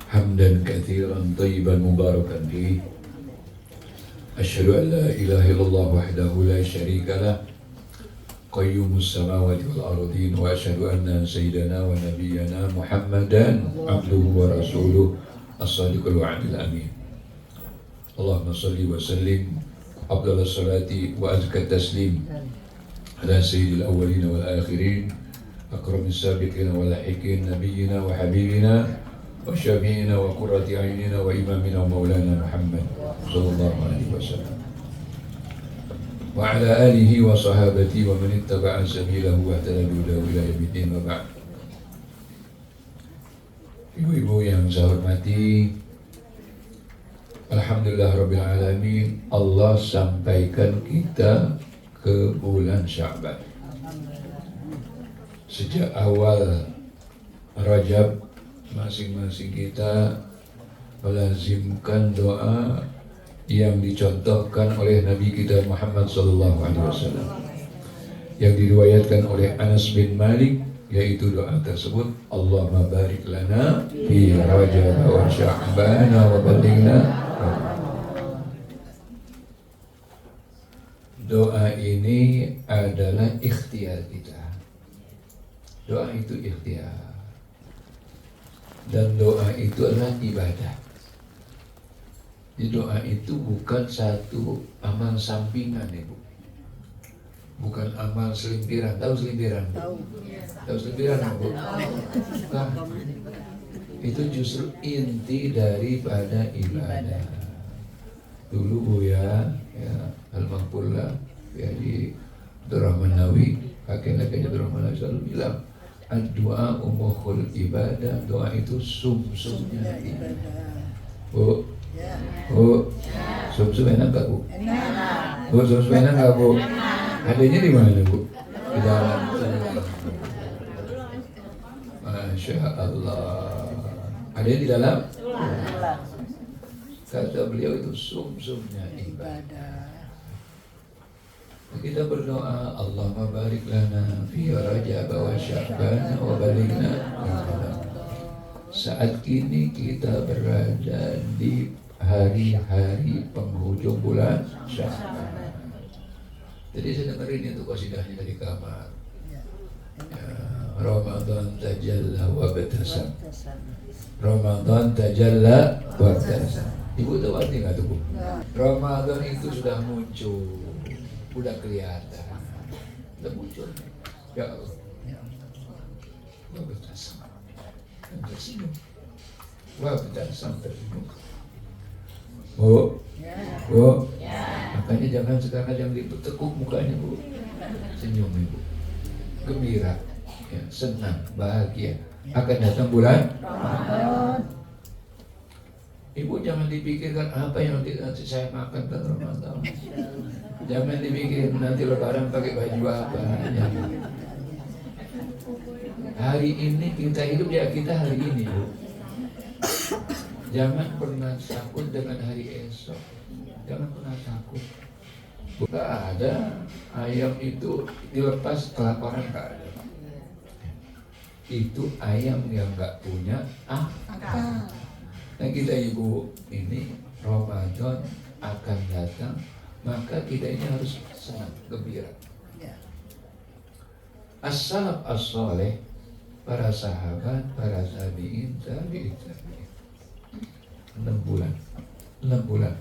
حمدا كثيرا طيبا مباركا فيه. أشهد أن لا إله إلا الله وحده لا شريك له قيوم السماوات والأرضين، وأشهد أن سيدنا ونبينا محمدا عبده ورسوله الصادق الوعد الأمين. اللهم صل وسلم أفضل الصلاة وأزكى التسليم على سيد الأولين والآخرين أكرم السابقين واللاحقين نبينا وحبيبنا وشفيعنا وقرة أعيننا وإمامنا ومولانا محمد صلى الله عليه وسلم وعلى آله وصحابته ومن اتبع سبيله واهتدى بهداه إلى يوم الدين. وبعد. Ibu-ibu yang saya hormati, Alhamdulillah Rabbil Alamin, Allah sampaikan kita ke bulan Sya'ban. Sejak awal Rajab, masing-masing kita melazimkan doa yang dicontohkan oleh Nabi kita Muhammad SAW, yang diriwayatkan oleh Anas bin Malik, yaitu doa tersebut, Allahumma barik lana fi Rajab wa Sya'ban wa ballighna. Doa ini adalah ikhtiar kita. Doa itu ikhtiar. Dan doa itu adalah ibadah. Di doa itu bukan satu amal sampingan, Ibu. Bukan amal selimpiran. Tahu selimpiran? Tahu selimpiran, Bu? Bukan. Itu justru inti daripada ibadah. Dulu Bu ya Al-Mahfullah ya di Abdurrahman Nawi, kakek-kakeknya Abdurrahman Nawi selalu bilang, doa umuhul ibadah, doa itu sum-sumnya ibadah. Bu, Bu, sum-sum enak gak Bu? Enak. Bu, sum-sum enak gak Bu? Adanya di mana Bu? Di dalam. Masya Allah. Adanya di dalam? Kata beliau itu sum-sumnya ibadah. Kita berdoa, Allahumma barik lana fi Rajab wa Sya'ban wa ballighna. Saat ini kita berada di hari-hari penghujung bulan Sya'ban. Jadi saya dengerin itu qasidahnya dari kamar. Ya, Ramadan tajalla wa batasam. Ramadan tajalla wa batasam. Ibu tahu arti nggak tuh Bu? Ramadan itu sudah muncul, udah kelihatan, udah muncul. Ya Allah, wa batasam, tersenyum, wa batasam tersenyum. Bu, Bu, makanya jangan sekarang ditekuk mukanya Bu, senyum Ibu, gembira, ya, senang, bahagia. Akan datang bulan Ramadan. Ibu jangan dipikirkan apa yang nanti saya makan pada Ramadan. Jangan dipikir nanti lebaran pakai baju apa. Jangan. Hari ini kita hidup ya kita hari ini Bu. Jangan pernah takut dengan hari esok. Jangan pernah takut. Bukan ada ayam itu dilepas kelaparan tak ada. Itu ayam yang nggak punya akal. Nah kita Ibu ini Ramadan akan datang, maka kita ini harus senang, gembira. As-salaf as-soleh, para sahabat, para tabi'in, tabi'in 6 bulan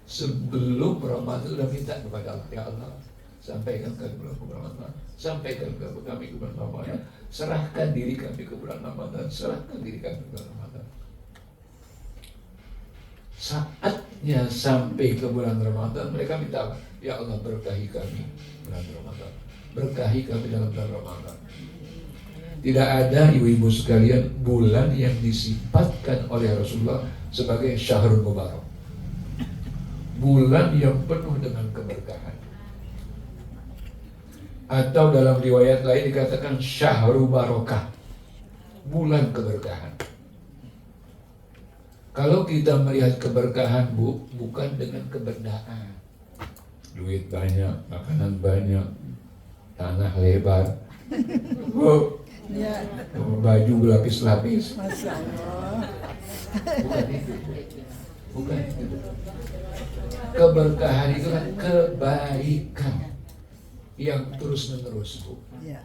sebelum Ramadan sudah minta kepada Allah, ya Allah, sampaikan ke bulan Ramadan, sampaikan ke kami ke bulan Ramadan, serahkan diri kami ke bulan Ramadan, serahkan diri kami ke bulan Ramadan. Saatnya sampai ke bulan Ramadan, mereka minta, ya Allah berkahi kami bulan Ramadan, berkahi kami dalam bulan Ramadan. Tidak ada ibu-ibu sekalian bulan yang disifatkan oleh Rasulullah sebagai syahrul mubarak, bulan yang penuh dengan keberkahan. Atau dalam riwayat lain dikatakan syahrul barakah, bulan keberkahan. Kalau kita melihat keberkahan Bu, bukan dengan kebendaan, duit banyak, makanan banyak, tanah lebar. Bu, Ya. Baju berlapis-lapis. Masya Allah. Bukan itu. Bukan itu. Keberkahan itu kan kebaikan yang terus menerus, Bu. Ya.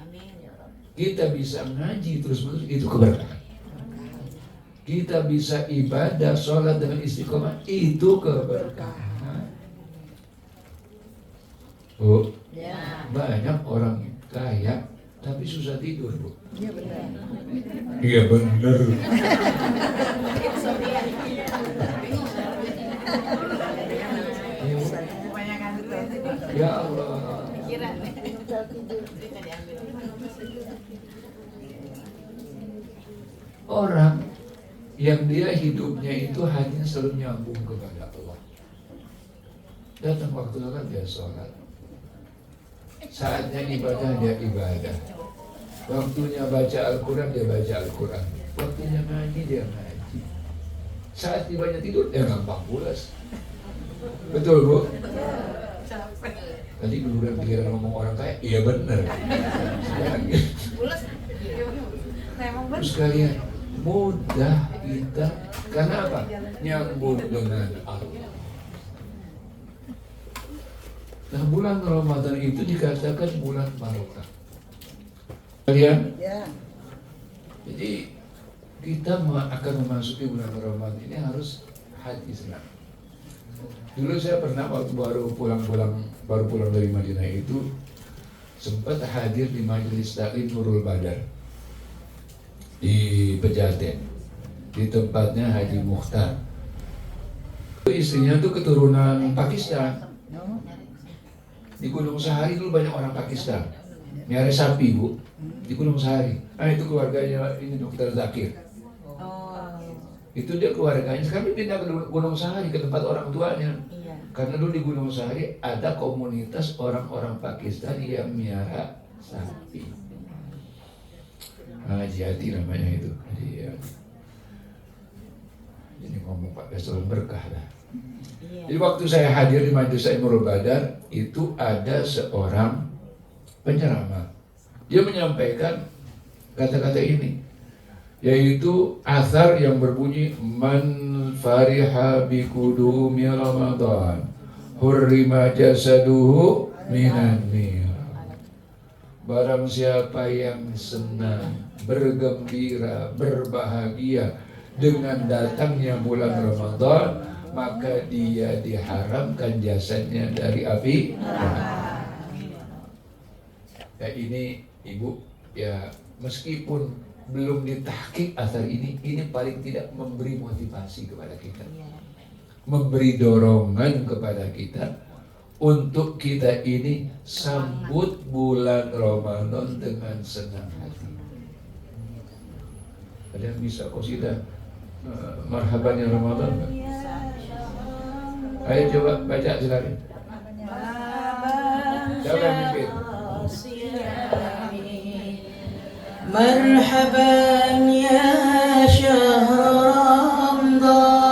Kita bisa ngaji terus menerus, itu keberkahan. Kita bisa ibadah, sholat dengan istiqomah, itu keberkahan. Bu, banyak orang kaya tapi susah tidur, Bu. Iya benar. Iya bener. Ya Allah. Orang yang dia hidupnya itu hanya selalu nyambung kepada Allah. Datang waktu sholat dia sholat, saatnya ibadah dia ibadah, waktunya baca Al-Quran dia baca Al-Quran, waktunya ngaji dia ngaji, saat tibanya tidur dia gampang pulas. Betul, Bu? Tadi kemudian pikiran ngomong orang kaya, iya bener. Terus kalian mudah kita, karena apa? Nyambung dengan Allah. Nah, bulan Ramadan itu dikatakan bulan barokah. Kalian? Ya. Jadi kita akan memasuki bulan Ramadan ini harus hati senang. Dulu saya pernah waktu baru pulang dari Madinah itu sempat hadir di majelis taklim Nurul Badar di Pejaten, di tempatnya Haji Mukhtar. Istrinya tuh keturunan Pakistan. Di Gunung Sahari dulu banyak orang Pakistan, miara sapi, Bu, di Gunung Sahari. Nah itu keluarganya ini Dokter Zakir. Itu dia keluarganya, sekarang pindah ke Gunung Sahari ke tempat orang tuanya. Karena dulu di Gunung Sahari ada komunitas orang-orang Pakistan yang miara sapi. Haji Hati namanya itu. Jadi ngomong Pak Besol berkah lah. Jadi waktu saya hadir di Majelis Nurul Badar itu ada seorang penceramah. Dia menyampaikan kata-kata ini, yaitu athar yang berbunyi man fariha bi qudumi Ramadan hurrima jasaduhu minan nar. Barang siapa yang senang, bergembira, berbahagia dengan datangnya bulan Ramadan, maka dia diharamkan jasadnya dari api neraka. Ya ini Ibu, ya meskipun belum ditahqiq asar ini paling tidak memberi motivasi kepada kita, memberi dorongan kepada kita untuk kita ini sambut bulan Ramadan dengan senang hati. Ada yang bisa qasidah marhaban ya Ramadan? Ayo coba baca silakan. Siapa yang mimpin? Marhaban ya syahr Ramadan,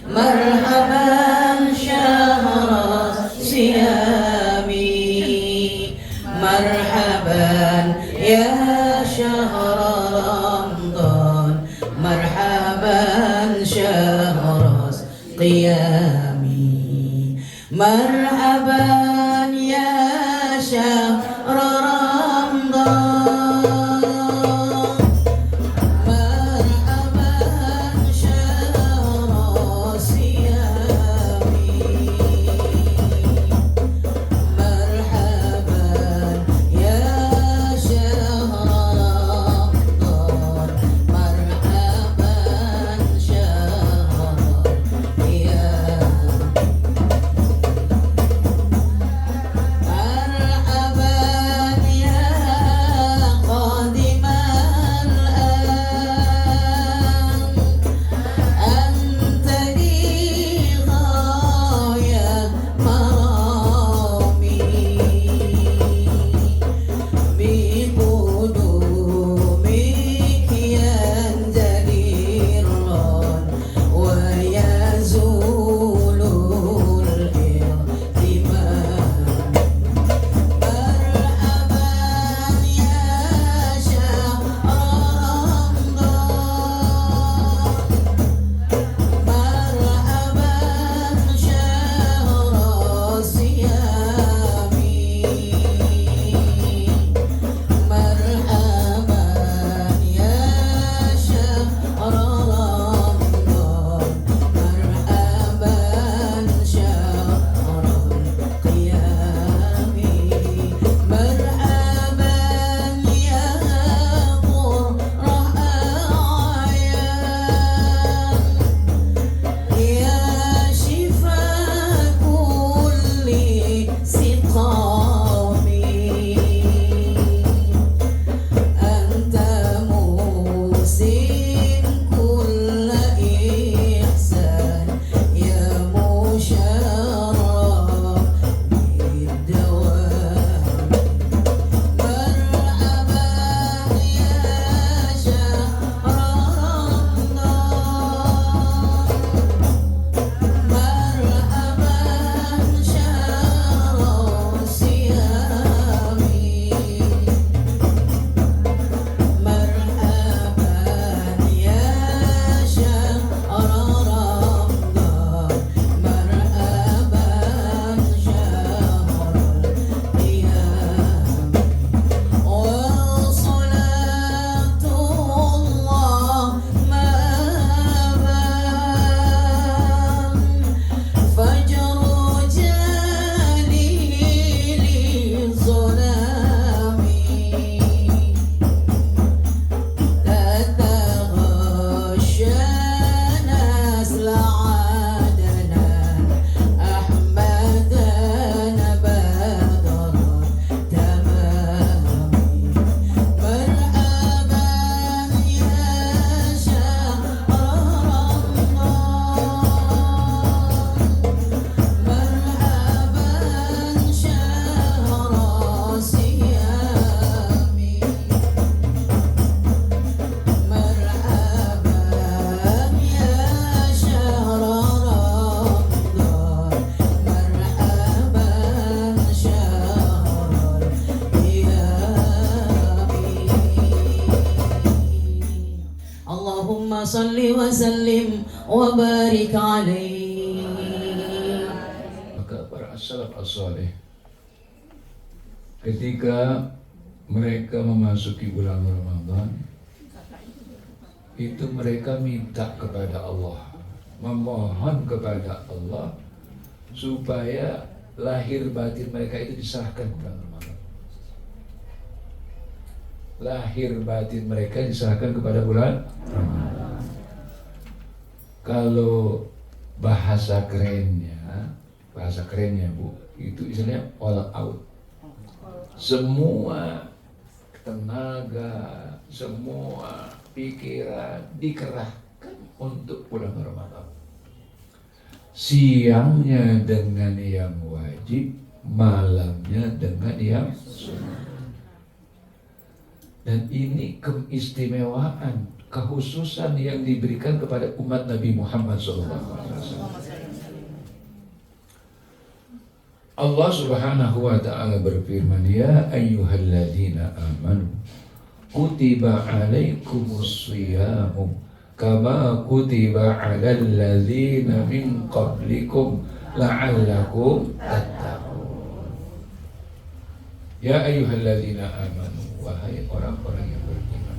marhaban syahr siyami, marhaban ya syahr Ramadan, marhaban syahr qiyami, marhaban ya syahr Ramadan. Allahumma salli wa sallim wa barik alaihi. Maka para as-salaf as-salih ketika mereka memasuki bulan Ramadan itu mereka minta kepada Allah, memohon kepada Allah supaya lahir batin mereka itu diserahkan kepada Ramadan. Lahir batin mereka diserahkan kepada bulan Ramadan. Kalau bahasa kerennya Bu, itu istilahnya all out. Semua tenaga, semua pikiran dikerahkan untuk bulan Ramadan. Siangnya dengan yang wajib, malamnya dengan yang sunnah. Dan ini keistimewaan, kekhususan yang diberikan kepada umat Nabi Muhammad SAW. Allah Subhanahu wa ta'ala berfirman, ya ayyuhalladzina amanu kutiba alaikumus shiyamu kama kutiba alal ladzina min qablikum la'allakum tattaqun. Ya ayyuhalladzina amanu, wahai orang-orang yang beriman,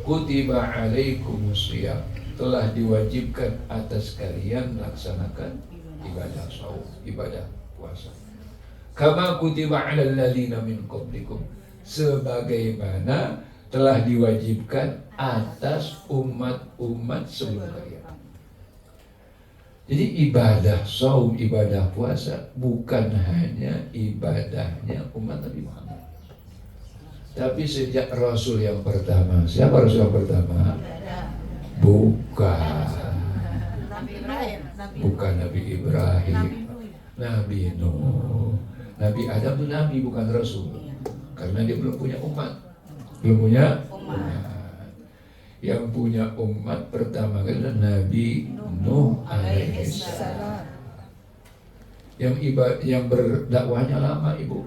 kutiba alaikumus shiyam, telah diwajibkan atas kalian melaksanakan ibadah shaum, ibadah puasa. Kama kutiba alal ladzina min qablikum, sebagaimana telah diwajibkan atas umat-umat sebelum kalian. Jadi ibadah shaum, ibadah puasa bukan hanya ibadahnya umat Nabi Muhammad, tapi sejak Rasul yang pertama. Siapa Rasul yang pertama? Bukan Nabi Ibrahim, Nabi Nuh, Nabi Adam itu Nabi, bukan Rasul, karena dia belum punya umat. Yang punya umat pertama kali adalah Nabi Nuh alaihissalam. Yang berdakwahnya lama, Ibu.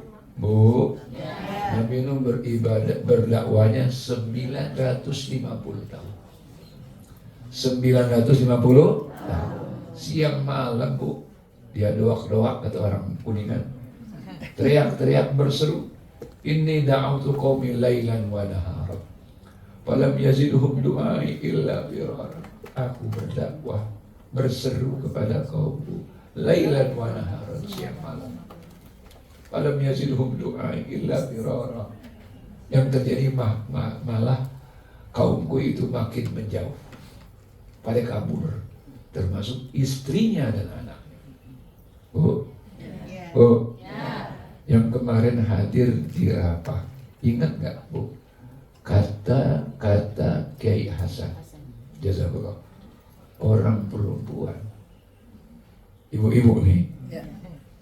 Nabi Nuh berdakwahnya 950 tahun. 950 tahun. Siang malam, Bu, dia doak-doak kata orang Kuningan. Teriak-teriak berseru, inni da'autu qaumi lailan wa nahara falam yazidhum du'ai illa firara. Aku berdakwah, berseru kepada kaumku lailan wa nahara, siang malam. Falam yazidhum du'ai illa firara. Yang terjadi malah kaumku itu makin menjauh, pada kabur, termasuk istrinya dan anaknya. Yang kemarin hadir di Rapah, ingat nggak, Bu? Kata Kiai Hasan, jazakallah, orang perempuan, ibu-ibu nih,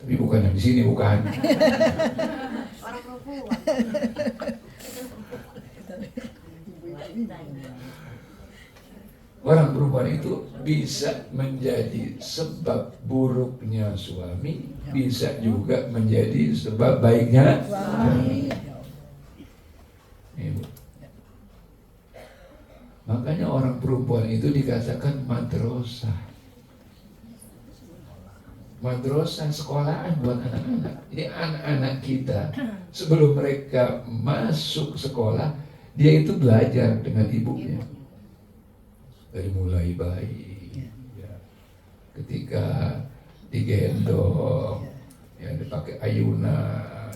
tapi bukan yang di sini, bukan. Orang perempuan. Orang perempuan itu bisa menjadi sebab buruknya suami, bisa juga menjadi sebab baiknya suami. Makanya orang perempuan itu dikatakan madrasah. Madrasah, sekolahan buat anak-anak. Jadi anak-anak kita sebelum mereka masuk sekolah, dia itu belajar dengan ibunya. Dari mulai bayi, ya, ketika digendong, yang dipakai ayunan,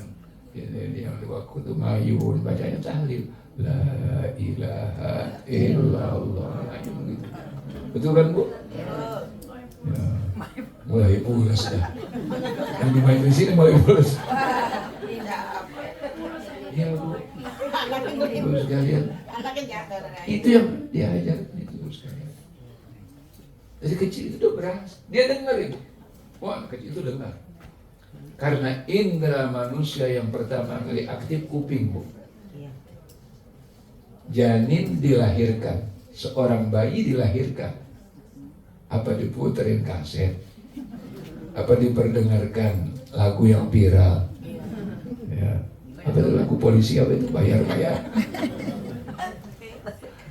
yang waktu itu mayun, bacanya tahlil, la ilaha illallah, ayun gitu. Betul kan, Bu? Ya, mulai pulas dah. Yang dimain di sini mulai pulas. Ya, Bu. Ibu sekalian, itu yang diajar itu sekalian. Dari kecil itu udah berasa, dia dengar itu. Wah, kecil itu dengar. Karena indera manusia yang pertama kali aktif kuping, Bu. Janin dilahirkan, seorang bayi dilahirkan. Apa diputerin kaset? Apa diperdengarkan lagu yang viral? Ya. Apa itu lagu polisi, apa itu bayar-bayar?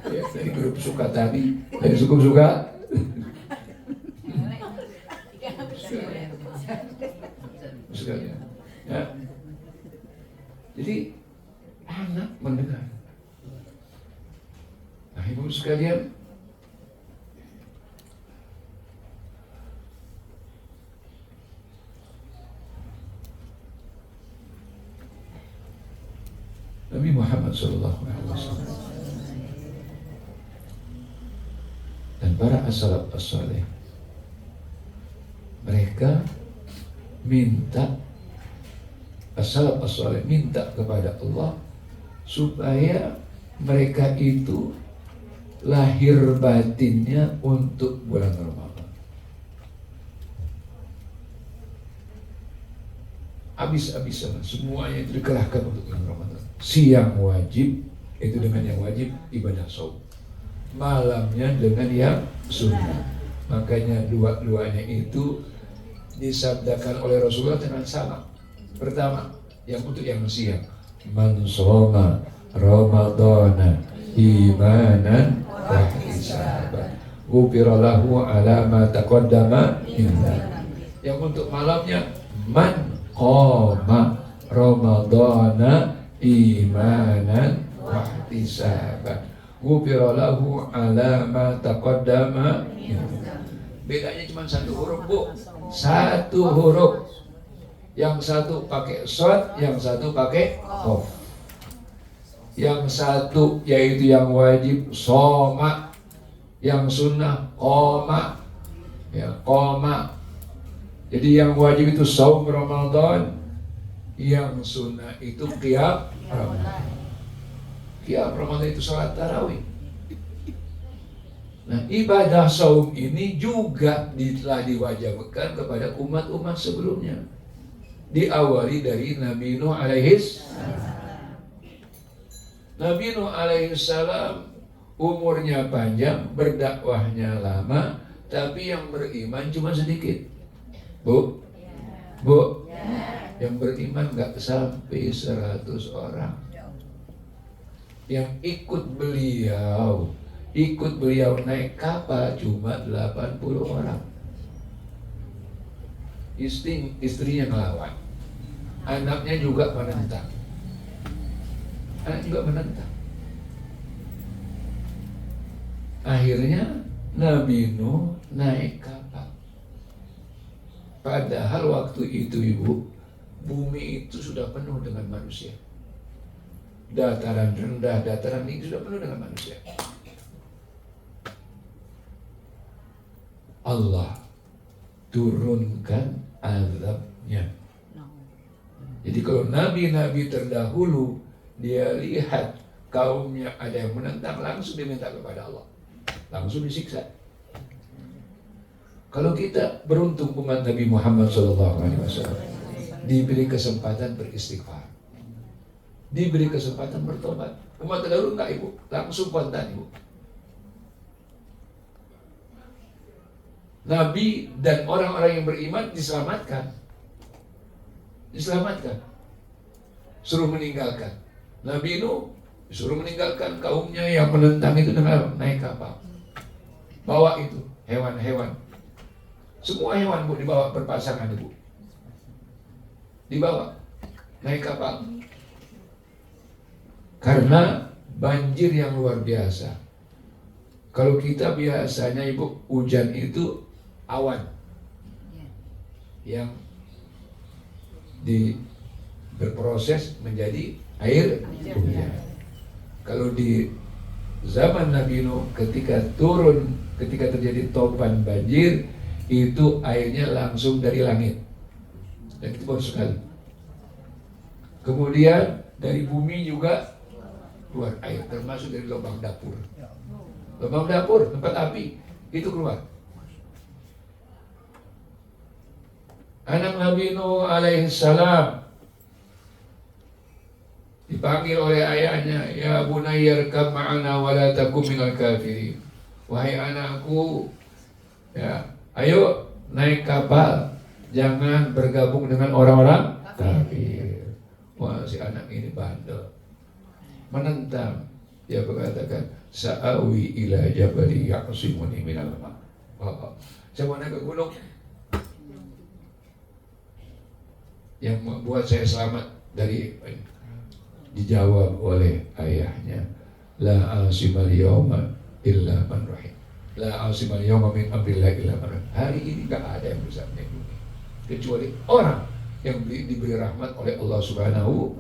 Ya, dari grup suka tadi, dari cukup suka. Sekalian. Ya. Jadi anak mendengar. Nah, ibu sekalian, Nabi Muhammad SAW dan para as-salaf as-saleh, mereka minta, as-salaf as-saleh minta kepada Allah supaya mereka itu lahir batinnya untuk bulan Ramadan. Habis-habisan semuanya itu dikerahkan untuk bulan Ramadan. Siang wajib itu dengan yang wajib ibadah shaum, malamnya dengan yang sunnah. Makanya dua-duanya itu disabdakan oleh Rasulullah dengan sama. Pertama, yang untuk yang siang, man shoma ramadhana imanan wa ihtisaban ghufira lahu ala ma taqaddama min dhanbi. Yang untuk malamnya, man qama ramadhana imanan wa ihtisaban ghufira lahu ala ma taqaddama min dhanbi. Bedanya cuma satu huruf, Bu. Satu huruf. Yang satu pakai shad, yang satu pakai qaf. Yang satu yaitu yang wajib soma, yang sunnah qoma. Ya, qoma. Jadi yang wajib itu shaum Ramadan, yang sunnah itu qiyam Ramadan. Qiyam Ramadan itu salat tarawih. Nah, ibadah shaum ini juga telah diwajibkan kepada umat-umat sebelumnya. Diawali dari Nabi Nuh alaihis. Nabi Nuh alaihissalam umurnya panjang, berdakwahnya lama, tapi yang beriman cuma sedikit. Bu? Bu? Yang beriman gak sampai 100 orang. Yang ikut beliau naik kapal cuma 80 orang. Istrinya ngelawan, anaknya juga menentang. Akhirnya Nabi Nuh naik kapal. Padahal waktu itu, Ibu, bumi itu sudah penuh dengan manusia. Dataran rendah, dataran tinggi sudah penuh dengan manusia. Allah turunkan azabnya. Jadi kalau nabi-nabi terdahulu, dia lihat kaumnya ada yang menentang, langsung diminta kepada Allah, langsung disiksa. Kalau kita beruntung umat Nabi Muhammad SAW, diberi kesempatan beristighfar, diberi kesempatan bertobat. Umat terdahulu enggak, Ibu, langsung kontan, Ibu. Nabi dan orang-orang yang beriman diselamatkan, suruh meninggalkan. Nabi Nuh disuruh meninggalkan kaumnya yang menentang itu dengan naik kapal. Bawa itu hewan-hewan, semua hewan, Bu, dibawa berpasangan, Ibu, dibawa naik kapal. Karena banjir yang luar biasa. Kalau kita biasanya, Ibu, hujan itu awan yang berproses menjadi air hujan. Kalau di zaman Nabi Nuh, ketika terjadi topan banjir, itu airnya langsung dari langit, dan itu baru sekali. Kemudian dari bumi juga keluar air, termasuk dari lubang dapur, tempat api itu keluar. Anak Nabi Nuh alaihissalam dipanggil oleh ayahnya, ya bunayya irkab ma'ana wa la takum minal kafirin. Wahai anakku, ya, ayo naik kapal, jangan bergabung dengan orang-orang kafir. Wah, si anak ini bandel, menentang. Dia berkatakan, sa'awi ila jabali ya'simuni minal ma'. Saya mau naik ke gunung yang membuat saya selamat dari. Dijawab oleh ayahnya, la asimal yawma illa man rahim. La asimal yawma min amrillah illa man rahim. Hari ini gak ada yang bisa melindungi kecuali orang yang diberi rahmat oleh Allah Subhanahu.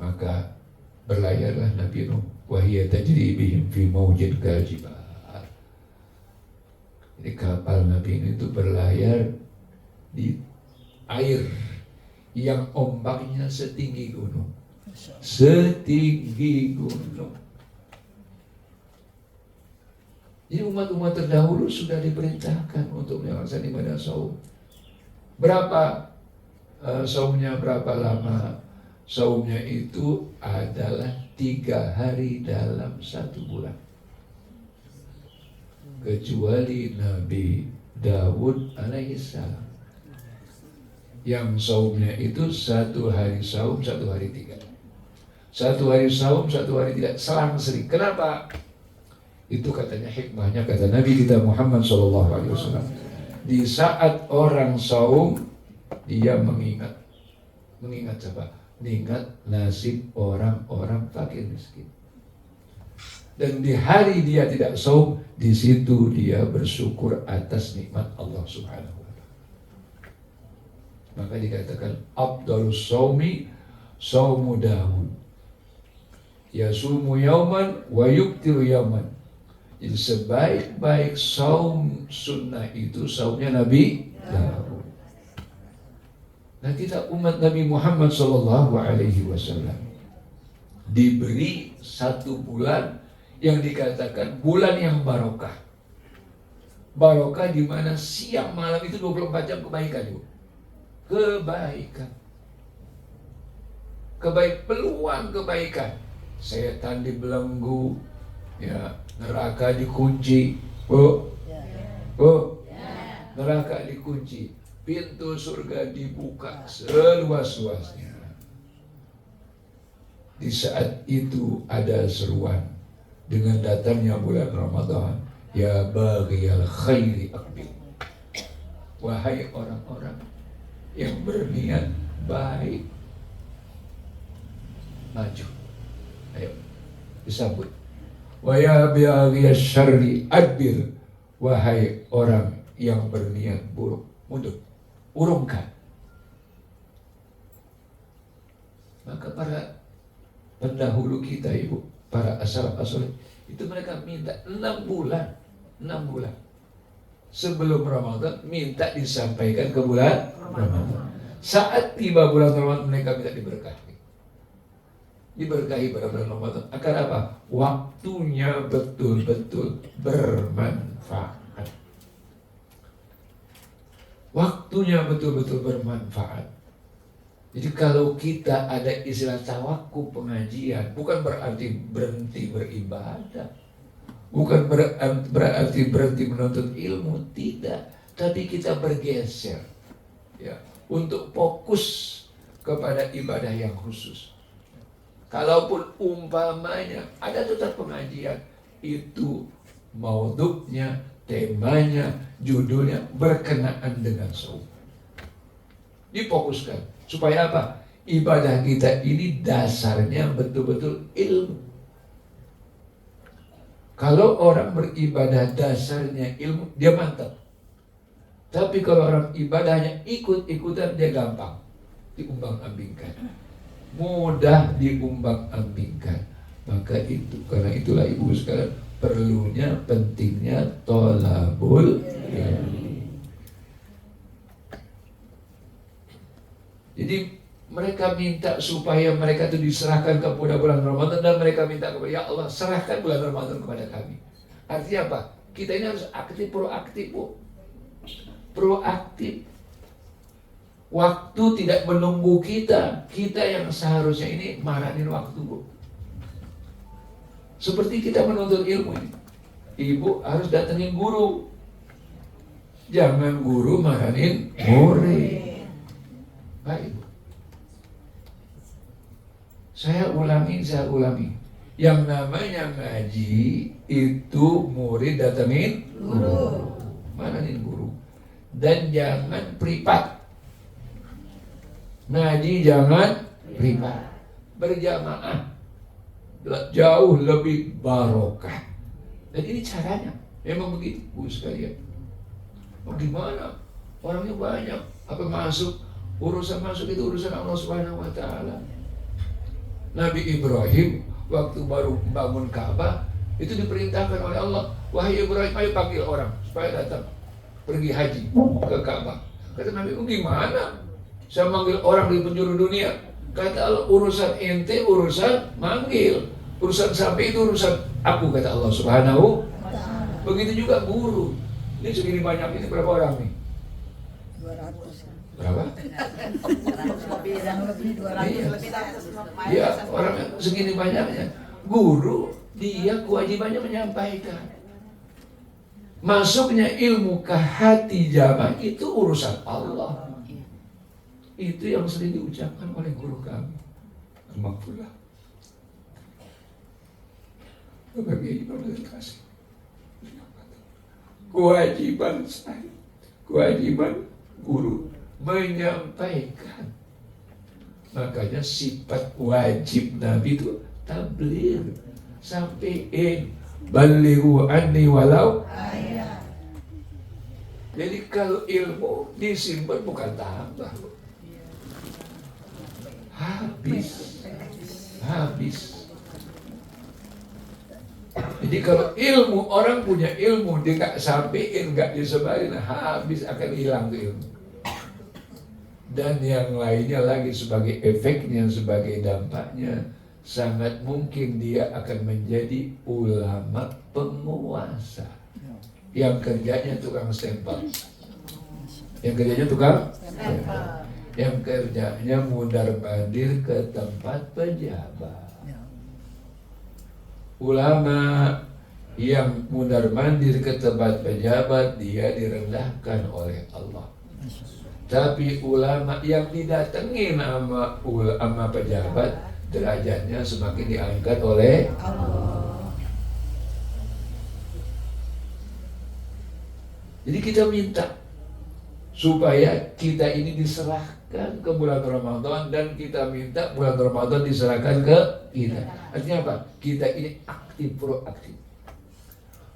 Maka berlayarlah Nabi Nuh, wa hiya tajri bihim fi mawjin kajibar. Jadi kapal Nabi Nuh itu berlayar di air yang ombaknya setinggi gunung. Setinggi gunung. Jadi umat-umat terdahulu sudah diperintahkan untuk melaksanakan ibadah saum. Berapa saumnya, berapa lama? Saumnya itu adalah 3 hari dalam 1 bulan. Kecuali Nabi Daud alaihissalam, yang saumnya itu 1 hari saum, 1 hari tidak. 1 hari saum, 1 hari tidak, selang-sering. Kenapa? Itu katanya hikmahnya, kata Nabi kita Muhammad SAW. Di saat orang saum, dia mengingat siapa? Mengingat nasib orang-orang fakir miskin. Dan di hari dia tidak saum, di situ dia bersyukur atas nikmat Allah Subhanahu wa Ta'ala. Maka dikatakan afdalus shaumi shaumu Daud. Yasumu yauman wa yuftiru yauman. Jadi sebaik-baik saum sunnah itu saumnya Nabi Daud. Nah, kita umat Nabi Muhammad SAW diberi 1 bulan yang dikatakan bulan yang barokah. Barokah di mana siang malam itu 24 jam kebaikan, Ibu. Peluang kebaikan. Setan dibelenggu, ya, neraka dikunci. Neraka dikunci. Pintu surga dibuka seluas-luasnya. Di saat itu ada seruan dengan datangnya bulan Ramadan, ya baghiyal khairi aqbil. Wahai orang-orang yang berniat baik, maju, ayo disambut. Wa ya baghiyal syarri adbir. Wahai orang yang berniat buruk, mundur, urungkan. Maka para pendahulu kita, Ibu, para as-salaf itu mereka minta 6 bulan sebelum Ramadan, minta disampaikan ke bulan Ramadan. Saat tiba bulan Ramadan, mereka minta diberkahi pada bulan Ramadan. Akan apa? Waktunya betul-betul bermanfaat. Waktunya betul-betul bermanfaat. Jadi kalau kita ada istilah tawakuf pengajian, bukan berarti berhenti beribadah, bukan berarti berhenti menuntut ilmu, tidak. Tapi kita bergeser, ya, untuk fokus kepada ibadah yang khusus. Kalaupun umpamanya ada tetap pengajian, itu maudhu'nya, temanya, judulnya berkenaan dengan saum. Difokuskan. Supaya apa? Ibadah kita ini dasarnya betul-betul ilmu. Kalau orang beribadah dasarnya ilmu, dia mantap. Tapi kalau orang ibadahnya ikut-ikutan, dia gampang diumbang-ambingkan. Mudah diumbang-ambingkan. Maka itu, karena itulah Ibu sekalian, perlunya, pentingnya tolabul ilmi. Jadi mereka minta supaya mereka itu diserahkan kepada bulan Ramadan, dan mereka minta kepada, ya Allah, serahkan bulan Ramadan kepada kami. Artinya apa? Kita ini harus aktif, proaktif, Bu. Proaktif. Waktu tidak menunggu kita. Kita yang seharusnya ini marahin waktu, Bu. Seperti kita menuntut ilmu ini. Ibu harus datengin guru. Jangan guru marahin murid. Baik. Saya ulangi. Yang namanya ngaji itu murid datengin guru. Mana nih guru? Dan jangan privat. Ngaji jangan privat. Berjamaah jauh lebih barokah. Dan ini caranya. Memang begitu, Bu sekalian. Bagaimana? Orangnya banyak. Apa urusan masuk itu urusan Allah Subhanahu wa taala. Nabi Ibrahim waktu baru bangun Ka'bah itu diperintahkan oleh Allah, wahai Ibrahim, ayo panggil orang supaya datang pergi haji ke Ka'bah. Kata Nabi, gimana? Saya manggil orang di penjuru dunia. Kata Allah, urusan ente urusan manggil, urusan sampai itu urusan aku, kata Allah Subhanahu. Begitu juga guru. Ini segini banyak ini berapa orang nih? 200. Berapa? Lebih 200. Iya, orang segini banyaknya. Guru, dia kewajibannya menyampaikan. Masuknya ilmu ke hati jamaah itu urusan Allah. Itu yang sering diucapkan oleh guru kami. Alhamdulillah. Bagi Imam kasih. Kewajiban saya, kewajiban guru menyampaikan. Makanya sifat wajib Nabi itu tabligh, sampein, balighu anni walau ayat. Jadi kalau ilmu disimpan bukan tambah, habis. Jadi kalau ilmu, orang punya ilmu, dia nggak sampein, nggak disebarin, habis, akan hilang tuh ilmu. Dan yang lainnya lagi sebagai efeknya, sebagai dampaknya, sangat mungkin dia akan menjadi ulama penguasa yang kerjanya tukang stempel, yang kerjanya mundar-mandir ke tempat pejabat. Ulama yang mundar-mandir ke tempat pejabat, dia direndahkan oleh Allah. Tapi ulama yang didatengin sama pejabat, derajatnya semakin diangkat oleh Allah. Jadi kita minta supaya kita ini diserahkan ke bulan Ramadan, dan kita minta bulan Ramadan diserahkan ke kita. Artinya apa? Kita ini aktif, proaktif.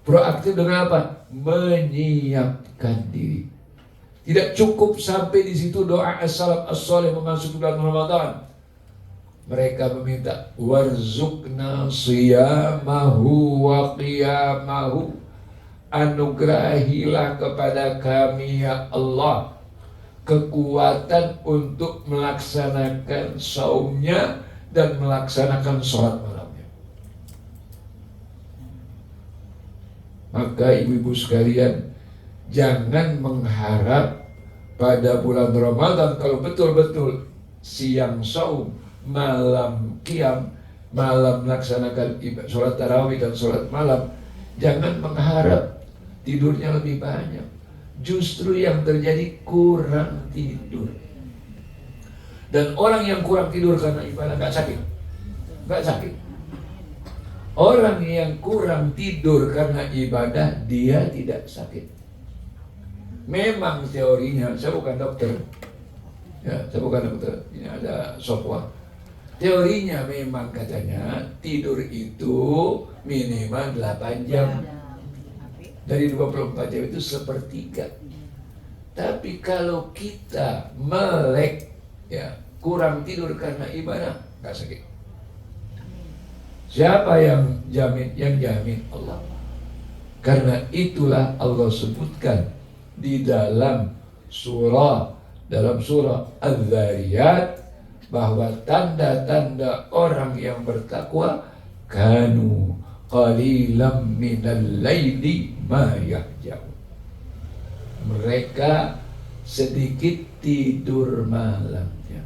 Proaktif dengan apa? Menyiapkan diri. Tidak cukup sampai di situ doa as-salaf as-salih memasuki bulan Ramadan. Mereka meminta warzuqna siyamahu wa qiyamahu. Anugerahilah kepada kami ya Allah kekuatan untuk melaksanakan saumnya dan melaksanakan sholat malamnya. Maka ibu-ibu sekalian, jangan mengharap pada bulan Ramadan kalau betul-betul siang saum, malam qiyam, malam melaksanakan sholat tarawih dan sholat malam, jangan mengharap tidurnya lebih banyak. Justru yang terjadi kurang tidur. Dan orang yang kurang tidur karena ibadah gak sakit. Orang yang kurang tidur karena ibadah, dia tidak sakit. Memang teorinya, saya bukan dokter. Ini ada software. Teorinya memang katanya tidur itu minimal 8 jam. Dari 24 jam itu sepertiga. Tapi kalau kita melek, kurang tidur karena ibadah, gak sakit. Siapa yang jamin? Yang jamin Allah. Karena itulah Allah sebutkan di dalam surah Az-Zariyat bahwa tanda-tanda orang yang bertakwa, kanu qalilan minal laili ma yahjaun. Mereka sedikit tidur malamnya.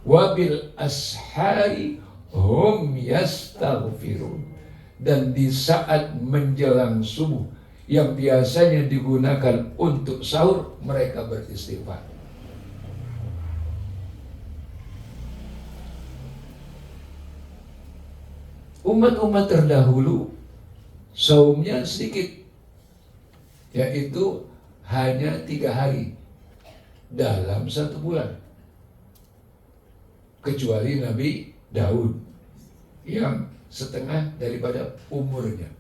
Wabil ashari hum yastaghfirun. Dan di saat menjelang subuh yang biasanya digunakan untuk sahur, mereka beristighfar. Umat-umat terdahulu saumnya sedikit, yaitu hanya 3 hari dalam 1 bulan. Kecuali Nabi Daud yang setengah daripada umurnya.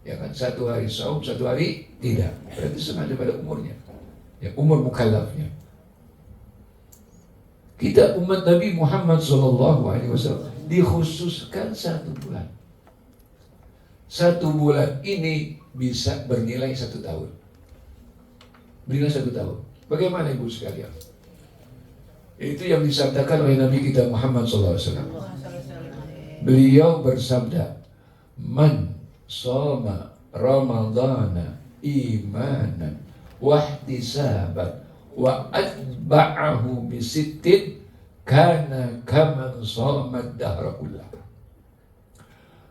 Ya kan, 1 hari saum, 1 hari tidak. Berarti setengah daripada umurnya. Ya, umur mukallafnya. Kita umat Nabi Muhammad SAW dikhususkan 1 bulan. 1 bulan ini bisa bernilai 1 tahun. Bernilai 1 tahun. Bagaimana ibu sekalian? Itu yang disabdakan oleh Nabi kita Muhammad SAW. Beliau bersabda, "Man shoma Ramadana imanan wahtisaban wa atba'ahu bisittin kana kaman shoma dahra kullah."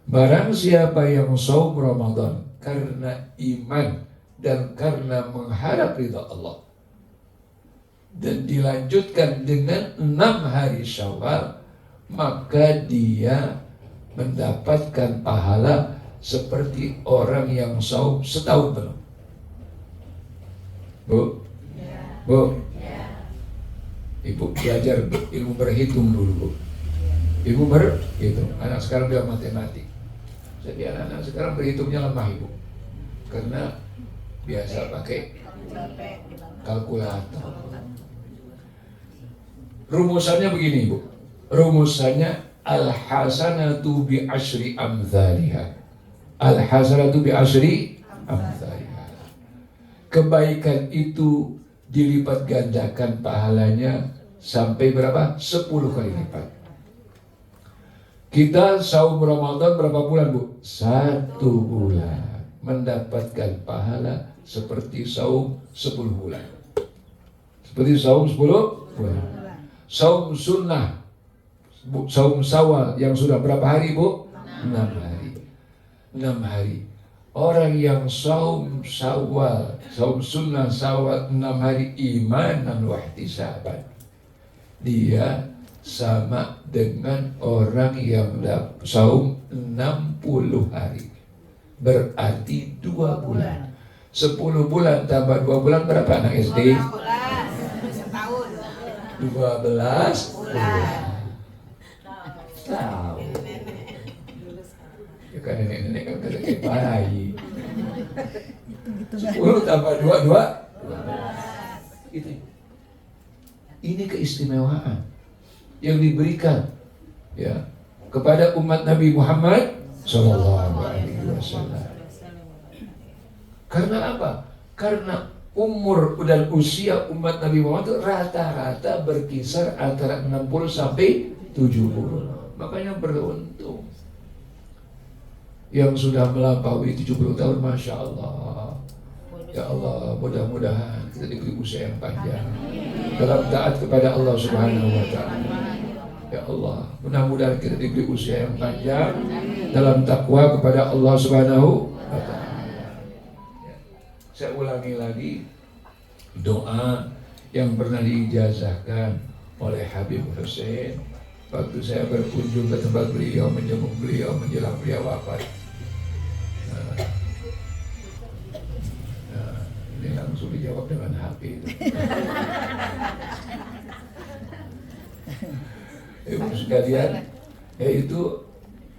Barang siapa yang saum Ramadan karena iman dan karena mengharap ridha Allah, dan dilanjutkan dengan 6 hari Syawal, maka dia mendapatkan pahala seperti orang yang saum setahun penuh. Bu? Bu? Ibu belajar ilmu berhitung dulu, Bu. Ibu berhitung. Anak sekarang bilang matematik. Jadi anak-anak sekarang berhitungnya lemah, Ibu. Karena biasa pakai kalkulator. Rumusannya begini, Bu. Rumusannya al-hasanatu bi asyri amthaliha. Al-hasanatu bi asyri amthaliha. Kebaikan itu dilipat gandakan pahalanya sampai berapa? 10 kali lipat. Kita saum Ramadan berapa bulan, Bu? 1 bulan. Mendapatkan pahala seperti saum 10 bulan. Seperti saum 10 bulan. Saum sunnah, saum Syawal yang sudah berapa hari, Bu? 6 hari. 6 hari. Orang yang saum Syawal, saum sunnah Syawal 6 hari imanan wahtisaban, dia sama dengan orang yang saum 60 hari. Berarti 2 bulan. 10 bulan tambah 2 bulan berapa anak SD? 12 bulan. Tahu. Ya kan nenek-nenek kan kayak bayi. 10 tambah 2, 12. Itu. Ini keistimewaan yang diberikan ya kepada umat Nabi Muhammad SAW. Karena apa? Karena umur dan usia umat Nabi Muhammad itu rata-rata berkisar antara 60 sampai 70. Makanya beruntung yang sudah melampaui 70 tahun, Masya Allah. Ya Allah, mudah-mudahan kita diberi usia yang panjang dalam taat kepada Allah Subhanahu wa Ta'ala. Ya Allah, mudah-mudahan kita diberi usia yang panjang dalam takwa kepada Allah Subhanahu wa Ta'ala. Saya ulangi lagi doa yang pernah diijazahkan oleh Habib Hussein waktu saya berkunjung ke tempat beliau, menjenguk beliau menjelang beliau wafat. Ini langsung dijawab dengan HP itu. Ibu sekalian, yaitu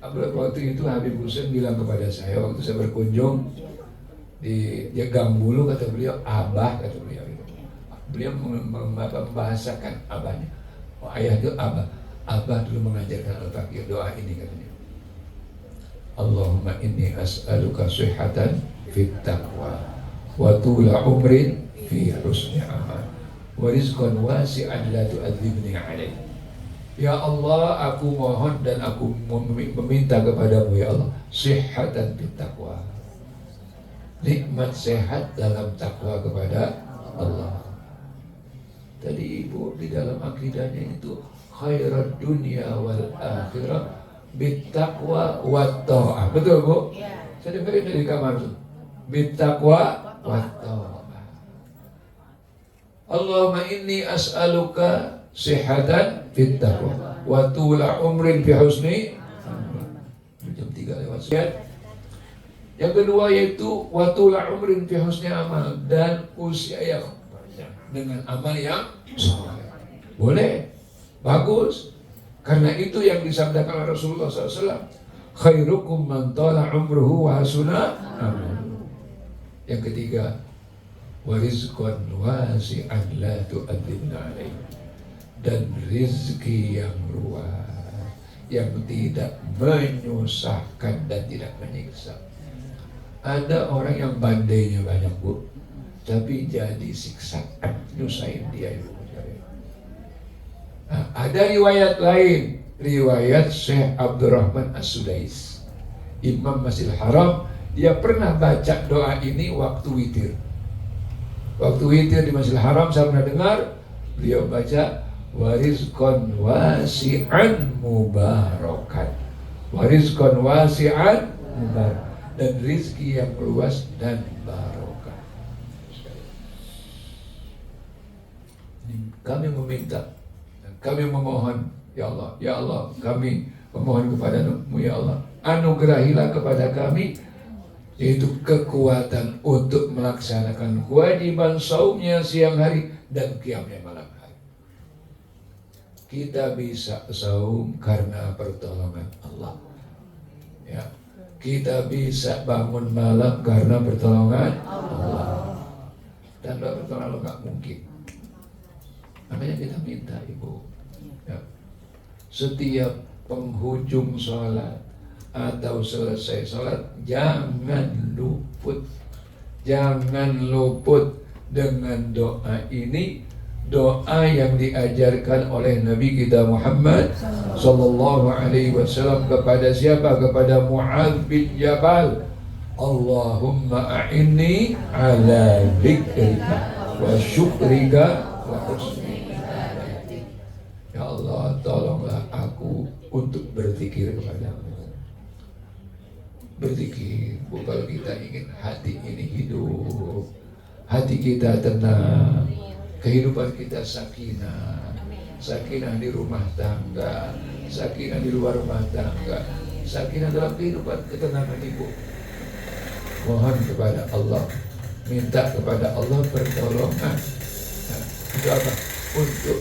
waktu itu Habib Hussein bilang kepada saya waktu saya berkunjung di Gang Bulu, kata beliau, Abah, kata beliau itu. Beliau membahasakan abahnya. Oh, ayah itu Abah. Abah dulu mengajarkan Al-Fakir doa ini, katanya. Allahumma inni as'aluka sihhatan fit taqwa wa tula umrin fi husni amal wa rizqan wasi'an la tu'adzibni alaih. Ya Allah, aku mohon dan aku meminta kepadamu, ya Allah, sihhatan fit taqwa, nikmat sehat dalam takwa kepada Allah. Tadi ibu di dalam akidahnya itu khairat dunia wal akhirah bittaqwa wat ta'ah. Betul, Bu? Ya. Saya dengerin dari kamar itu. Bittaqwa wat ta'ah. Allahumma inni as'aluka sihatan fit taqwa wa tula umrin fi husni. Jam 3 lewat sekian. Yang kedua yaitu watula umrin fi husni amal, dan usia yang panjang dengan amal yang soleh. Boleh, bagus. Karena itu yang disabdakan oleh Rasulullah SAW. Khairukum man tala umruhu wa hasuna amal. Yang ketiga, warizqan wasi'an la tu'adzibna alaih, dan rizki yang luas yang tidak menyusahkan dan tidak menyiksa. Ada orang yang bandainya banyak, Bu, tapi jadi siksaan, nyusahin dia itu. Nah, ada riwayat lain, riwayat Syekh Abdurrahman As-Sudais, Imam Masjidil Haram. Dia pernah baca doa ini waktu witir. Waktu witir di Masjidil Haram saya pernah dengar beliau baca warizqan wasi'an mubarakan, warizqan wasi'an mubarakan, dan rizki yang luas dan barokah. Kami meminta, kami memohon, ya Allah, kami memohon kepada-Mu, ya Allah, anugerahilah kepada kami yaitu kekuatan untuk melaksanakan kewajiban saumnya siang hari dan qiyamnya malam hari. Kita bisa saum karena pertolongan Allah, ya. Kita bisa bangun malam karena pertolongan Allah. Tanpa pertolongan Allah nggak mungkin. Makanya kita minta, Ibu, ya, setiap penghujung sholat atau selesai sholat jangan luput dengan doa ini, doa yang diajarkan oleh Nabi kita Muhammad sallallahu alaihi wasallam kepada siapa? Kepada Mu'adz bin Jabal. Allahumma a'inni ala dzikrika wa syukrika wa husni ibadatik. Ya Allah, tolonglah aku untuk berzikir kepadamu. Berzikir, kalau kita ingin hati ini hidup, hati kita tenang, kehidupan kita sakinah, sakinah di rumah tangga, sakinah di luar rumah tangga, sakinah dalam kehidupan, ketenangan, Ibu. Mohon kepada Allah, minta kepada Allah pertolongan. Nah, itu apa? Untuk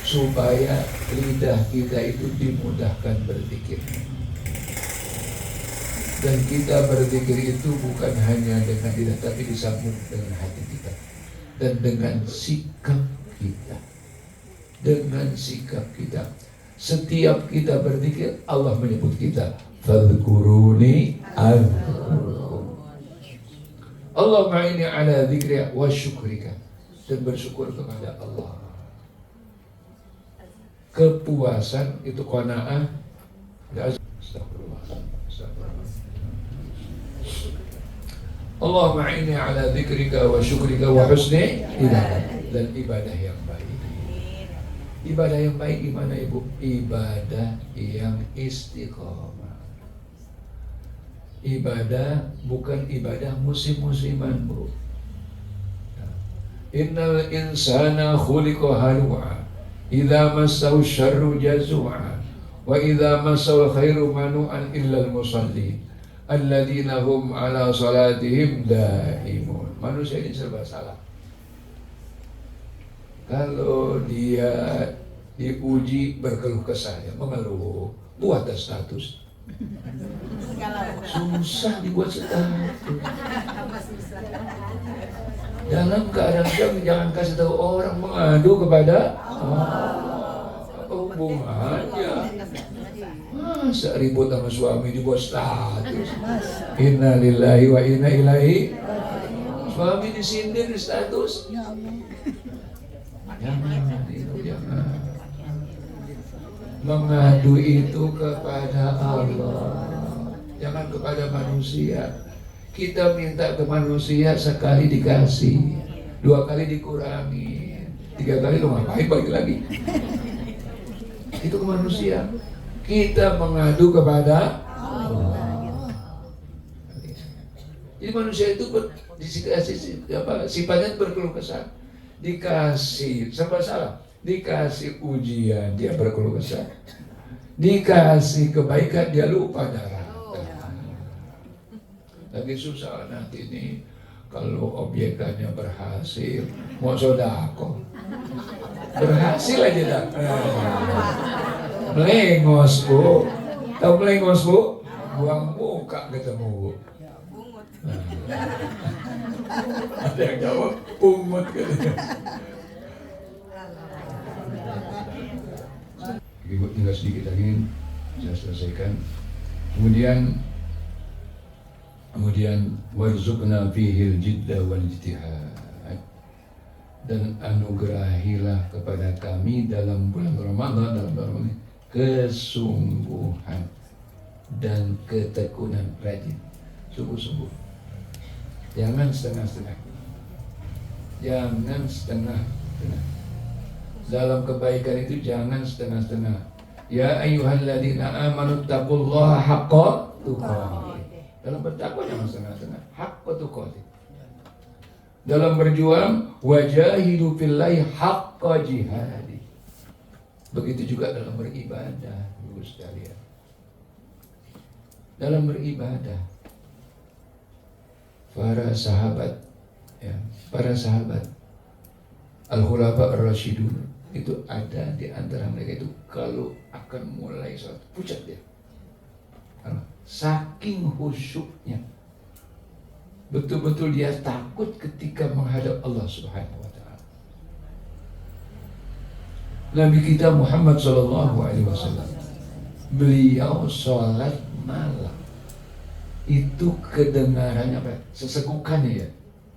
supaya lidah kita itu dimudahkan berzikir. Dan kita berzikir itu bukan hanya dengan lidah, tapi disambung dengan hati kita dan dengan sikap kita. Dengan sikap kita, setiap kita berzikir, Allah menyebut kita, fadhkuruni azkurkum. Allahumma inni ala dzikrika wa syukrika, dan bersyukur kepada Allah. Kepuasan itu qanaah. Astagfirullah. Allahumma inni ala dzikrika wa syukrika wa husni ibadah, dan ibadah yang baik. Ibadah yang baik gimana, Ibu? Ibadah yang istiqomah. Ibadah bukan ibadah musim-musiman, Bu. Innal insana khuliqa halu'a, idza massahu syarru jazu'a, wa idza massahu khairu manu'an illal musallin alladzina hum ala salatihim daimun. Manusia ini serba salah. Kalau dia diuji berkeluh kesah, ya, mengeluh, buat status. Susah dibuat status. Dalam keadaan jangan kasih tahu orang, mengadu kepada hubungannya. Masa ribut sama suami dibuat status. Inna lillahi wa inna ilaihi. Suami disindir di status. Jangan, itu jangan. Mengadu itu kepada Allah, jangan kepada manusia. Kita minta ke manusia sekali dikasih, 2 kali dikurangi, 3 kali lo ngapain balik lagi. Itu ke manusia. Kita mengadu kepada Allah. Jadi manusia itu sifatnya berkeluh kesah. Dikasih serba salah, dikasih ujian dia berkeluh kesah, dikasih kebaikan dia lupa darah. Lagi susah nanti ini kalau objekannya berhasil, mau sodako. Berhasil aja dah. Melengos bu, tahu melengos bu? Buang muka ketemu bu. Ada yang jawab pungut gitu. Ibu tinggal sedikit lagi, saya selesaikan. Kemudian warzuqna fihil jidda wal ijtihad, dan anugerahilah kepada kami dalam bulan Ramadan, kesungguhan dan ketekunan, rajin, sungguh-sungguh. Jangan setengah-setengah. Jangan setengah-setengah. Dalam kebaikan itu jangan setengah-setengah. Ya ayyuhalladzina amanu taqullaha haqqa tuqatih. Dalam bertakwa jangan setengah-setengah. Haqqa tuqatih. Dalam berjuang wajahidu fillahi haqqa jihadi. Begitu juga dalam beribadah, Ibu sekalian. Dalam beribadah, para sahabat, ya, para sahabat Al-Khulafa Ar-Rasyidun itu ada di antara mereka itu kalau akan mulai sholat pucat dia, saking khusyuknya, betul-betul dia takut ketika menghadap Allah Subhanahu wa Ta'ala. Nabi kita Muhammad SAW, beliau sholat malam itu kedengarannya apa? Sesegukannya ya.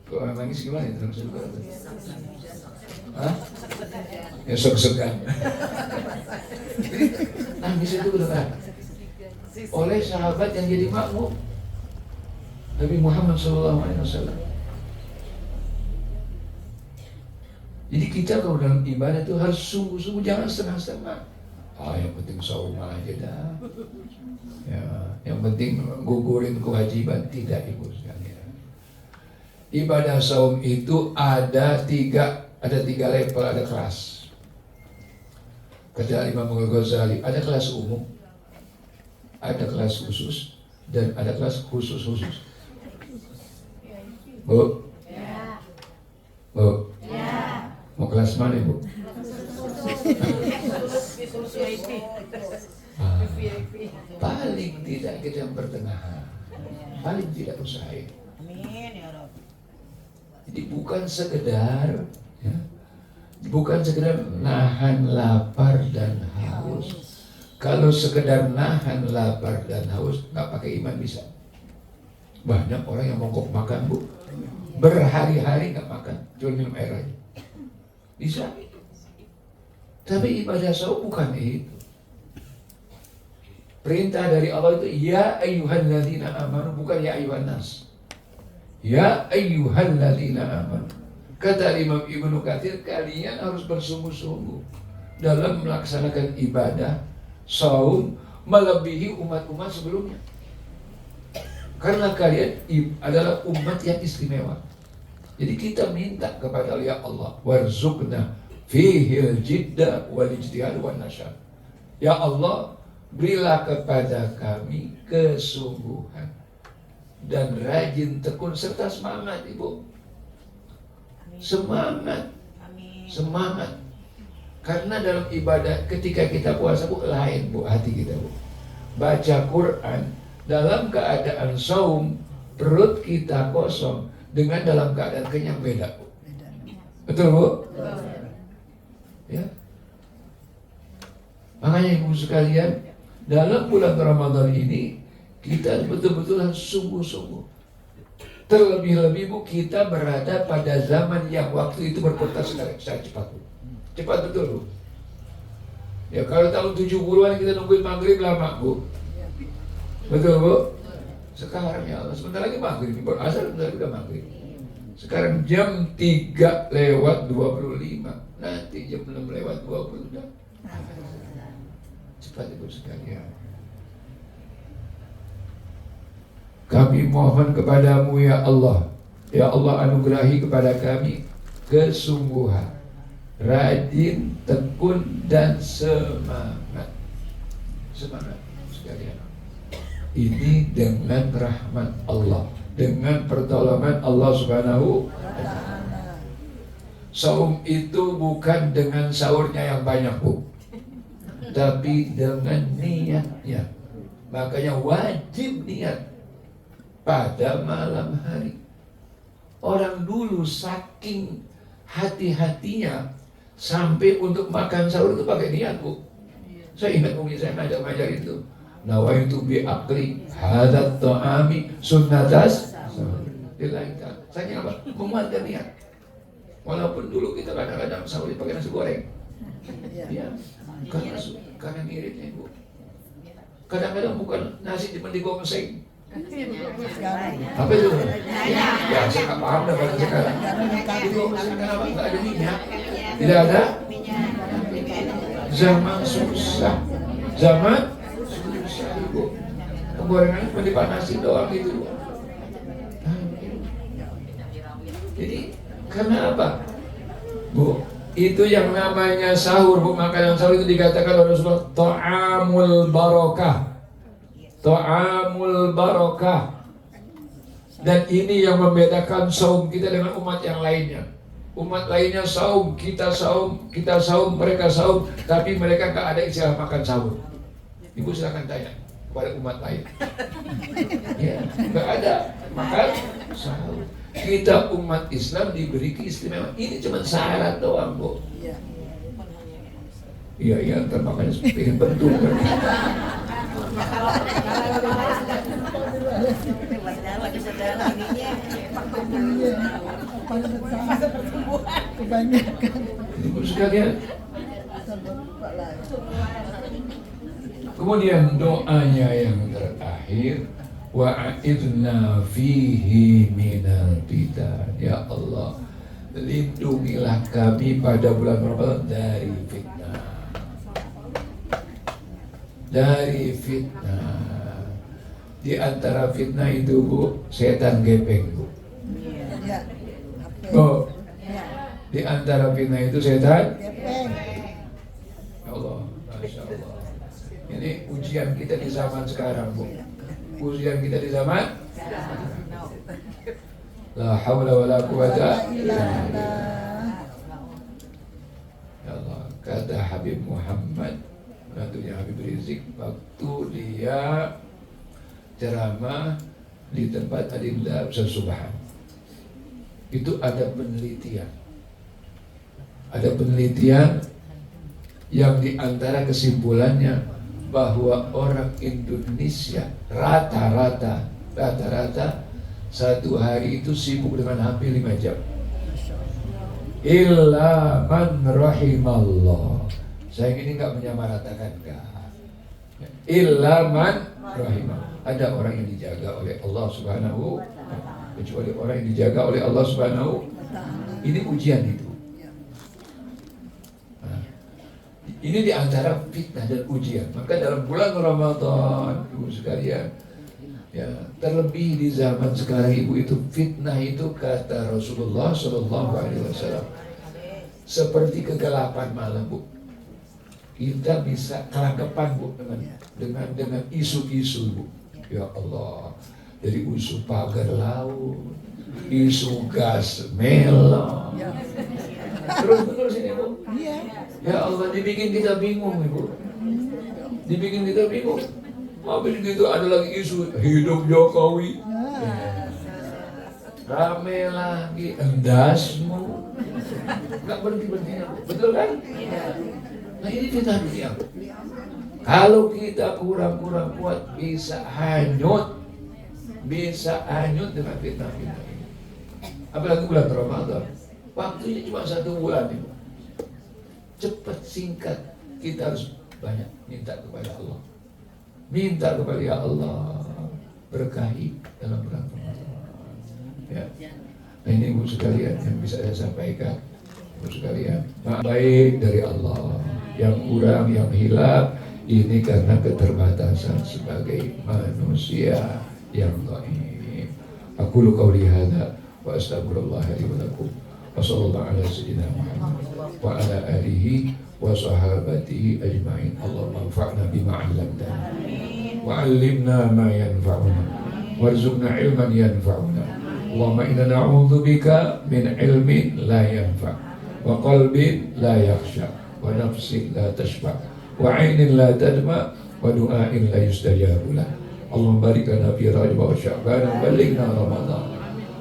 Kalau orang nangis gimana ya dalam segukan? Hah? Ya seg-segan. Nangis itu kedengaran oleh sahabat yang jadi makmum Nabi Muhammad SAW. Jadi kita kalau dalam ibadah itu harus sungguh-sungguh, jangan setengah-setengah. Yang penting saum aja dah. Ya, yang penting gugurin kewajiban, tidak Ibu sekalian. Ibadah saum itu ada tiga level, ada kelas. Kata Imam Al-Ghazali, ada kelas umum, ada kelas khusus, dan ada kelas khusus-khusus. Bu? Bu? Mau kelas mana Ibu? Paling tidak kita yang pertengahan, paling tidak usahain. Jadi bukan sekedar nahan lapar dan haus. Kalau sekedar nahan lapar dan haus, nggak pakai iman bisa. Banyak orang yang mogok makan Bu, berhari-hari nggak makan, cuma minum air aja. Bisa. Tapi ibadah saum bukan itu. Perintah dari Allah itu ya ayyuhalladzina amanu, bukan ya ayyuhan nas. Ya ayyuhalladzina amanu. Kata Imam Ibnu Katsir, kalian harus bersungguh-sungguh dalam melaksanakan ibadah saum melebihi umat-umat sebelumnya. Karena kalian adalah umat yang istimewa. Jadi kita minta kepada ya Allah, warzuqna fihil jidda wal ijtihad wan nasyad. Ya Allah, berilah kepada kami kesungguhan dan rajin tekun serta semangat Ibu. Semangat. Semangat. Karena dalam ibadah ketika kita puasa Bu, lain Bu hati kita Bu. Baca Quran dalam keadaan saum, perut kita kosong, dengan dalam keadaan kenyang beda Bu. Betul Bu? Ya. Makanya Ibu sekalian, dalam bulan Ramadan ini kita betul-betul harus sungguh-sungguh. Terlebih-lebih Bu, kita berada pada zaman yang waktu itu berputar secara cepat Bu. Cepat betul Bu. Ya kalau tahun 70-an kita nungguin maghrib lama Bu. Betul Bu? Sekarang ya Allah, sebentar lagi maghrib, berasal sebentar lagi udah maghrib. Sekarang jam 3:25, nanti jam 6:20 udah. Cepat Ibu sekalian. Kami mohon kepadamu ya Allah. Ya Allah, anugerahi kepada kami kesungguhan, rajin, tekun, dan semangat. Semangat sekalian. Ini dengan rahmat Allah. dengan pertolongan Allah Subhanahu wa Ta'ala. Saum itu bukan dengan sahurnya yang banyak, Bu, tapi dengan niatnya. Makanya wajib niat pada malam hari. Orang dulu saking hati-hatinya sampai untuk makan sahur itu pakai niat, Bu. Saya ingat mungkin saya ngajar itu. Nawaitu bi akli hadat ta'ami sunnatas sahur. Saya apa? Menguatkan niat. Walaupun dulu kita kadang-kadang sahur pakai nasi goreng. Ya, karena ngiritnya, Bu. Kadang-kadang bukan nasi cuma digongseng. Apa itu? Ya, saya nggak paham dah bahasa sekarang. Digongseng kenapa? Nggak ada minyak. Tidak ada. Zaman susah. Zaman susah, Ibu. Penggorengan cuma dipanasin doang gitu. Jadi karena apa, Bu? Itu yang namanya sahur, Bu. Makanan sahur itu dikatakan oleh Rasulullah ta'amul barakah. Ta'amul barakah. Dan ini yang membedakan saum kita dengan umat yang lainnya. Umat lainnya saum, kita saum, mereka saum, tapi mereka gak ada istilah makan sahur. Ibu silakan tanya kepada umat lain. Ya, gak ada makan sahur. Kita umat Islam diberi keistimewaan. Ini cuma syarat doang, Bu. Iya, ntar makanya pengen bentuk. Ibu sekalian. Kemudian doanya yang terakhir, wa'idna fihi minal fitan. Ya Allah, lindungilah kami pada bulan Ramadan dari fitnah. Dari fitnah. Di antara fitnah itu, Bu, setan gepeng, Bu. Oh, di antara fitnah itu setan gepeng. Ya Allah, Masya Allah. Ini ujian kita di zaman sekarang, Bu. Ujian kita di zaman la haula wala quwata illa billah. Ya Allah, kata Habib Muhammad, menantunya Habib Rizik, waktu dia ceramah di tempat Adinda Subhan, itu ada penelitian. Ada penelitian yang diantara kesimpulannya bahwa orang Indonesia rata-rata satu hari itu sibuk dengan HP 5 jam. Illa man rahimallah. Saya ini nggak menyamaratakan, kan? Illa man rahimallah. Ada orang yang dijaga oleh Allah Subhanahu, kecuali orang yang dijaga oleh Allah Subhanahu. Ini ujian itu. Ini diantara fitnah dan ujian. Maka dalam bulan Ramadan, Ibu sekalian, ya, terlebih di zaman sekarang, Ibu, itu fitnah itu kata Rasulullah SAW seperti kegelapan malam, Bu. Kita bisa kelagapan, Bu, dengan isu-isu, Bu. Ya Allah, dari isu pagar laut, isu gas melon, terus ini, Bu. Ya Allah, dibikin kita bingung, Ibu. Dibikin kita bingung. Habis gitu ada lagi isu hidup Jokowi. Rame lagi endasmu. Enggak berhenti-berhentinya. Betul kan? Nah, ini fitnah dunia. Kalau kita kurang-kurang kuat, bisa hanyut. Bisa hanyut dengan fitnah-fitnah ini. Apalagi bulan Ramadan. Waktunya cuma 1 bulan, Ibu. Cepat, singkat, kita harus banyak minta kepada Allah. Minta kepada ya Allah, berkahi dalam bulan Ramadan. Ya. Nah, ini Ibu sekalian yang bisa saya sampaikan. Ibu sekalian, baik dari Allah. Yang kurang, yang hilang, ini karena keterbatasan sebagai manusia yang dhaif. Aqulu qawli hadza wa astaghfirullah li wa lakum. Wa sallallahu ala sayyidina Muhammad wa ala alihi wa sahabatihi ajma'in. Allahumma anfa'na bima 'allamtana wa 'allimna ma yanfa'una warzuqna ilman yanfa'una. Allahumma inna na'udzubika min ilmin la yanfa' wa qalbin la yakhsha wa nafsin la tashba' wa 'ainin la tadma' wa du'ain la yustajabu lah. Allahumma barik lana fi Rajab wa Sya'ban wa ballighna Ramadan.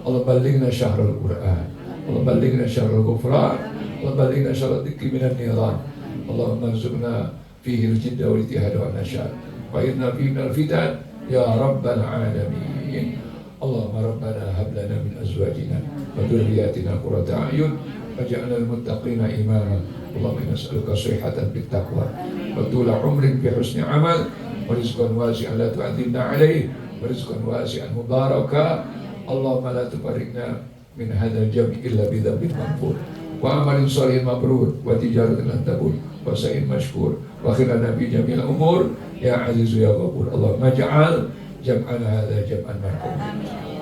Allah ballighna syahrul Qur'an. Allah ballighna syahrul Ghufran. Allah ballighna syahrul dzikri minan niran. Allahumma arzuqna fihi al-jidda wal ijtihad wa nashad. Wa inna fihi minal fitan ya rabbal alamin. Allahumma rabbana hab lana min azwajina wa dhurriyyatina qurrata a'yun waj'alna lil muttaqina imama. Allahumma inna nas'aluka shihhatan bit taqwa wa tula umrin bi husni amal wa rizqan wasi'an la tu'adhibna alayhi wa rizqan wasi'an mubaraka. Allahumma la tufarriqna min hadzal jam'i illa bi dhanbin maghfur wa amalin shalihin mabrur wa tijaratin lan tabur wa sa'in mashkur wa khilana bi jamil umur ya azizu ya ghafur. Allahumma ja'al jam'ana hadza jam'an marhum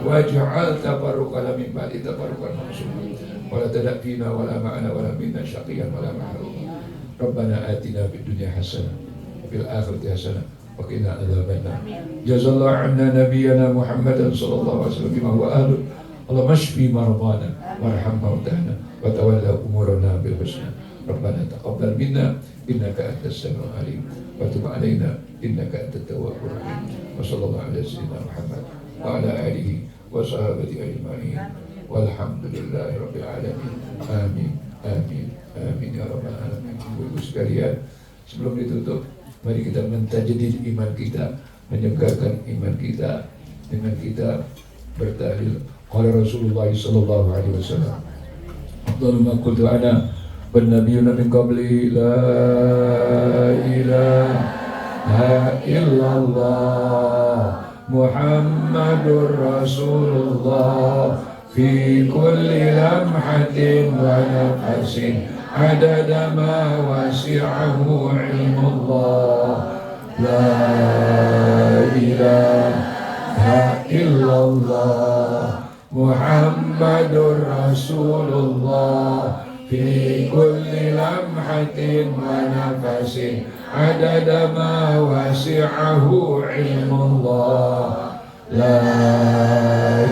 waj'al tafarruqana min ba'di tafarruqan maksum wa la tada' fina wa la ma'ana wa la minna syaqiyan wa la mahrum. Rabbana atina fid dunya hasanah wa fil akhirati hasanah wa qina adzabannar. Jazallahu 'anna nabiyyana Muhammadan sallallahu alaihi wasallam bima huwa ahlu. Allahumma shfi maradana warham mautana wa tawalla umurana bil husna. Rabbana taqabbal minna innaka antas samiul alim wa tub alaina innaka antat tawwabur rahim. Wa sallallahu ala sayyidina Muhammad wa ala alihi wa sahbihi ajma'in walhamdulillahi rabbil alamin. Amin amin amin ya rabbal alamin. Ibu-ibu sekalian, sebelum ditutup, mari kita mentajdid iman kita, menyegarkan iman kita dengan kita bertahlil. Qala Rasulullah sallallahu alaihi wasallam, afdalu ma qultu ana wan nabiyyuna min qabli la ilaha illallah Muhammadur Rasulullah fi kulli lamhatin wa nafasin adada ma wasi'ahu ilmullah. La ilaha illallah Muhammadur Rasulullah fi kulli lamhatin wa nafasin adada ma wasi'ahu ilmullah. La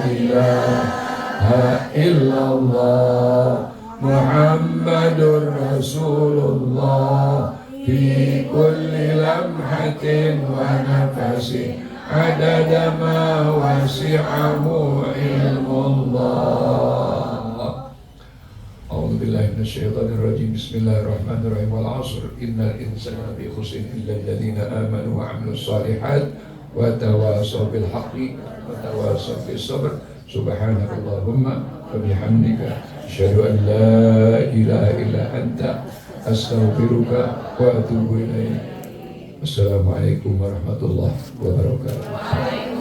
ilaha illallah Muhammadur Rasulullah fi kulli lamhatin wa nafasin adada ma wasi'ahu ilmullah. A'udzu billahi minasyaitonir rajim. Bismillahirrahmanirrahim. Wal 'ashr innal insana lafi khusr illa alladziina aamanu wa 'amilus shalihaat wa tawassaw bil haqqi wa tawassaw bis sabr. Subhanakallahumma wa bihamdika asyhadu an la ilaha illa anta astaghfiruka wa atubu ilaik. Assalamualaikum warahmatullahi wabarakatuh.